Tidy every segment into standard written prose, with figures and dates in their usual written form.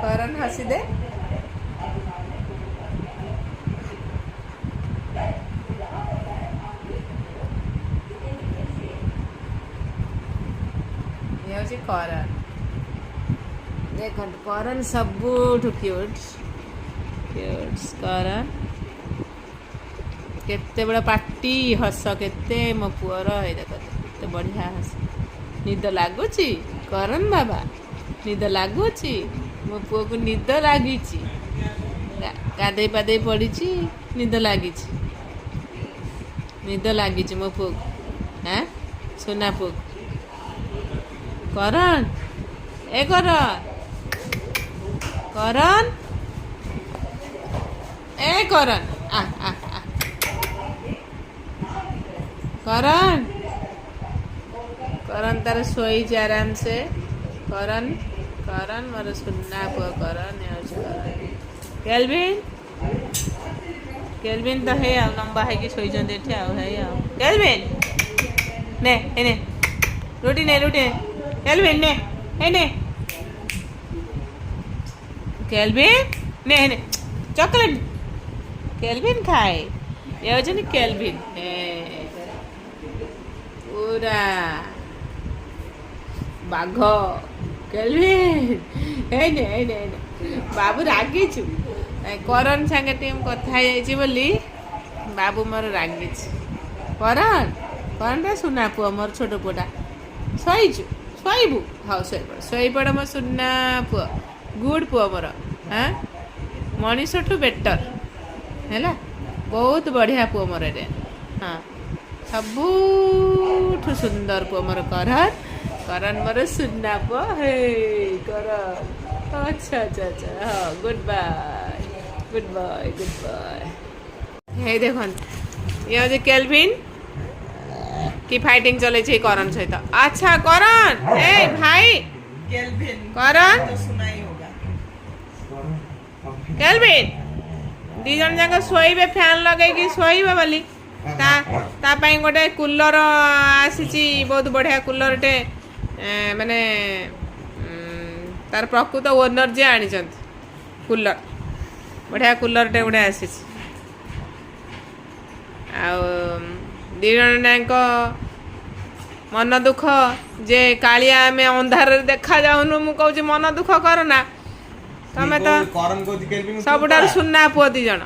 କରନ୍ ହସି ଦେ। ये हଉଛି କରନ୍। ଦେଖନ୍ତୁ କରନ୍ ସବୁଠୁ କ୍ୟୁଟ୍ କରନ୍। କେତେ ବଡ଼ ପାଟି ହସ କେତେ ମୋ ପୁଅର ଏଇ ଦେଖ କେତେ ବଢ଼ିଆ ହସ। ନିଦ ଲାଗୁଛି କରନ୍ ବାବା? ନିଦ ଲାଗୁଛି? ମୋ ପୁଅକୁ ନିଦ ଲାଗିଛି। ଗାଧେଇ ପାଧେଇ ପଡ଼ିଛି, ନିଦ ଲାଗିଛି। ନିଦ ଲାଗିଛି ମୋ ପୁଅକୁ। ହାଁ ସୁନା ପୁଅକୁ। କରନ୍ ଏ କରନ୍ କରନ୍ ଏ କରନ୍ ଆ ଆ ଆ କରନ୍ କରନ୍ ତାର ଶୋଇଛି ଆରାମ ସେ। କରନ୍ କରନ୍ ମୋର ସୁନା ପୁଅ କରନ୍। କେଲଭିନ୍ କେଲଭିନ୍ ତ ହେଇ ଆଉ ଲମ୍ବା ହେଇକି ଶୋଇଛନ୍ତି ଏଠି ଆଉ ହେଇ ଆଉ। କେଲଭିନ୍ ନେ ନେ ରୁଟି ନେ ରୁଟି ନେ। କେଲଭିନ୍ ନେ ହେଇ ନେ। କେଲଭିନ୍ ନେ ନେ ଚକୋଲେଟ୍। କେଲଭିନ୍ ଖାଏ। ଏ ହଉଛନ୍ତି କେଲଭିନ୍। ପୁରା ବାଘ କେଲଭିନ୍। ହେଇ ନେ ହେଇ ନେ ବାବୁ ରାଗିଛୁ। କରନ୍ ସାଙ୍ଗେ ଟିକେ ମୁଁ କଥା ହେଇଯାଇଛି ବୋଲି ବାବୁ ମୋର ରାଗିଛି। କରନ୍ କରନ୍ଟା ସୁନା ପୁଅ ମୋର ଛୋଟ ପୁଅଟା। ଶୋଇଛୁ ଶୋଇବୁ? ହଉ ଶୋଇପଡ଼ ଶୋଇପଡ଼ ମୋ ସୁନା ପୁଅ। ଗୁଡ୍ ପୁଅ ମୋର। ହାଁ ମଣିଷଠୁ ବେଟର୍ ହେଲା। ବହୁତ ବଢ଼ିଆ ପୁଅ ମୋର ଏରେ। ହଁ ସବୁଠୁ ସୁନ୍ଦର ପୁଅ ମୋର କରନ୍। କରନ୍ ମୋର ସୁନା ପୁଅ। ହେ କରନ୍ ଆଚ୍ଛା ଆଚ୍ଛା ଆଚ୍ଛା ହଁ goodbye goodbye goodbye. ହେଇ ଦେଖନ୍ତୁ ଇଏ ହଉଛି କେଲଭିନ୍ କି ফাইটিং চলেছে করণ সহিত। আচ্ছা করণ এই ভাই করণ কেলভিন ଦି ଜଣ ଯାକ ଶୋଇବେ ଫ୍ୟାନ୍ ଲଗେଇକି ଶୋଇବେ ବୋଲି ତା ପାଇଁ ଗୋଟେ କୁଲର ଆସିଛି। ବହୁତ ବଢ଼ିଆ କୁଲରଟେ ମାନେ ତାର ପ୍ରକୃତ ଓନର ଯିଏ ଆଣିଛନ୍ତି କୁଲର। ବଢ଼ିଆ କୁଲରଟେ ଗୋଟେ ଆସିଛି। ଆଉ ଦି ଜଣ ଯାକ ମନ ଦୁଃଖ ଯେ କାଳିଆ ଆମେ ଅନ୍ଧାରରେ ଦେଖାଯାଉନୁ। ମୁଁ କହୁଛି ମନ ଦୁଃଖ କରନା। ତମେ ତ ସବୁଠାରୁ ସୁନା ପୁଅ ଦି ଜଣ।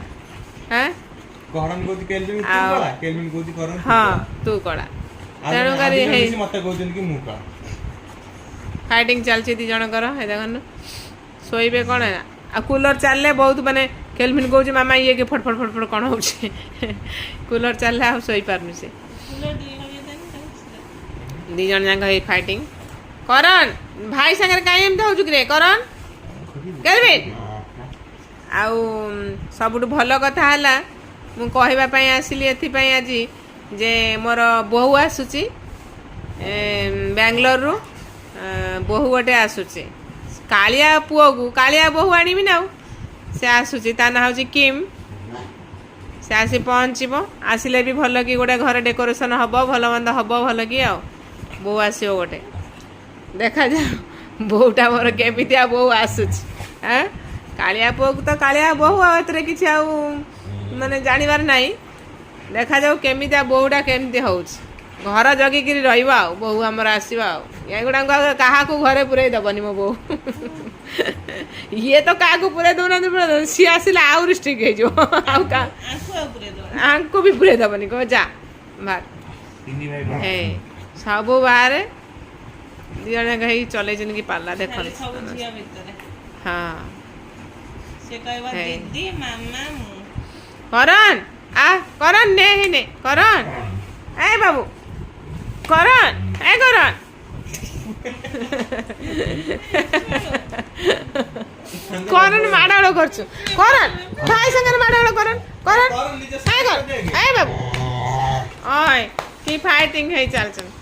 ହଁ ତୁ କଳା। ତେଣୁ କରି ফাইটিং ଚାଲିଛି ଦି ଜଣଙ୍କର। ଏ ଦେଖନ୍ତୁ ଶୋଇବେ କ'ଣ ନା। ଆଉ କୁଲର ଚାଲିଲେ ବହୁତ ମାନେ କେଲଭିନ୍ କହୁଛି ମାମା ଇଏ କି ଫଟ ଫଟ ଫଟ ଫଟ କ'ଣ ହେଉଛି। କୁଲର ଚାଲିଲେ ଆଉ ଶୋଇପାରୁନି ସେ। ଦି ଜଣ ଯାକ ଏଇ ফাইটিং। କରନ୍ ଭାଇ ସାଙ୍ଗରେ କାହିଁ ଏମିତି ହଉଛୁ କିରେ କରନ୍? କେଲଭିନ୍ ଆଉ ସବୁଠୁ ଭଲ କଥା ହେଲା ମୁଁ କହିବା ପାଇଁ ଆସିଲି ଏଥିପାଇଁ ଆଜି ଯେ ମୋର ବୋହୂ ଆସୁଛି ବାଙ୍ଗଲୋରରୁ। ବୋହୂ ଗୋଟେ ଆସୁଛି। କାଳିଆ ପୁଅକୁ କାଳିଆ ବୋହୂ ଆଣିବି ନା ଆଉ। ସେ ଆସୁଛି ତା ନାଁ ହେଉଛି କିମ୍। ସେ ଆସି ପହଞ୍ଚିବ। ଆସିଲେ ବି ଭଲ କି ଗୋଟେ ଘରେ ଡେକୋରେସନ୍ ହେବ ଭଲ ମନ୍ଦ ହେବ ଭଲ କି ଆଉ। ବୋହୂ ଆସିବ ଗୋଟେ। ଦେଖାଯାଉ ବୋହୂଟା ମୋର କେମିତିଆ ବୋହୂ ଆସୁଛି। ଆଁ କାଳିଆ ପୁଅକୁ ତ କାଳିଆ ବୋହୂ ଆଉ ଏଥିରେ କିଛି ଆଉ ମାନେ ଜାଣିବାର ନାହିଁ। ଦେଖାଯାଉ କେମିତିଆ ବୋହୂଟା କେମିତି ହେଉଛି। ଘର ଜଗିକିରି ରହିବ ଆଉ ବୋହୂ ଆମର ଆସିବ ଆଉ। ଏଗୁଡ଼ାଙ୍କୁ ଆଉ କାହାକୁ ଘରେ ପୁରେଇ ଦେବନି ମୋ ବୋହୂ। ଇଏ ତ କାହାକୁ ପୁରେଇ ଦେଉନାହାନ୍ତି। ସିଏ ଆସିଲେ ଆହୁରି ଷ୍ଟ୍ରିକ୍ ହେଇଯିବ। ଆଉ ଆଙ୍କୁ ବି ପୁରେଇ ଦେବନି। କହ ଯା ବାହାର। ହେ ସବୁ ବାହାରେ ଦି ଜଣ ଯାକ ହେଇ ଚଲେଇଛନ୍ତି କି ପାଲା ଦେଖନ୍ତୁ। ହଁ କରନ୍ ଆ କରନ୍ ନେ ହି ନେ କରନ୍ ଏ ବାବୁ କରନ୍ ଏ କରନ୍। କରନ୍ ମାଡ଼ଗୋଳ କରୁଛୁ। କରନ୍ ଭାଇ ସାଙ୍ଗରେ ମାଡ଼ଗୋଳ କରନ୍ କରନ୍ ଏ ବାବୁ ଅଏ କି ফাইটিং ହେଇ ଚାଲିଛନ୍ତି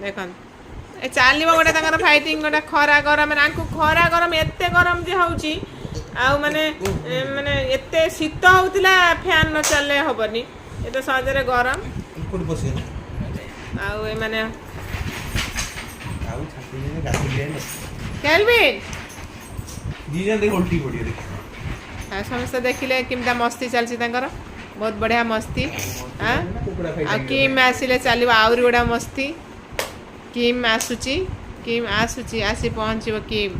ଦେଖନ୍ତୁ। ଏ ଚାଲିବ ଗୋଟେ ତାଙ୍କର ফাইটিং। ଗୋଟେ ଖରା ଗରମ ଆଙ୍କୁ ଖରା ଗରମ ଏତେ ଗରମ ଯେ ହେଉଛି ଆଉ ମାନେ ଏତେ ଶୀତ ହେଉଥିଲା ଫ୍ୟାନ୍ ନ ଚାଲିଲେ ହେବନି। ଏତେ ସହଜରେ ଗରମ ଆଉ ଏମାନେ କେଲଭିନ୍ दी जन देख उल्टी पड़ी देख समस्त देखिले केमता मस्ती चलची तांकर बहुत बढ़िया मस्ती हाँ कुकुड़ा आ खाई किम आसिले चलो आउरी गुड़ा मस्ती किम आसुची आसी पहुँचब किम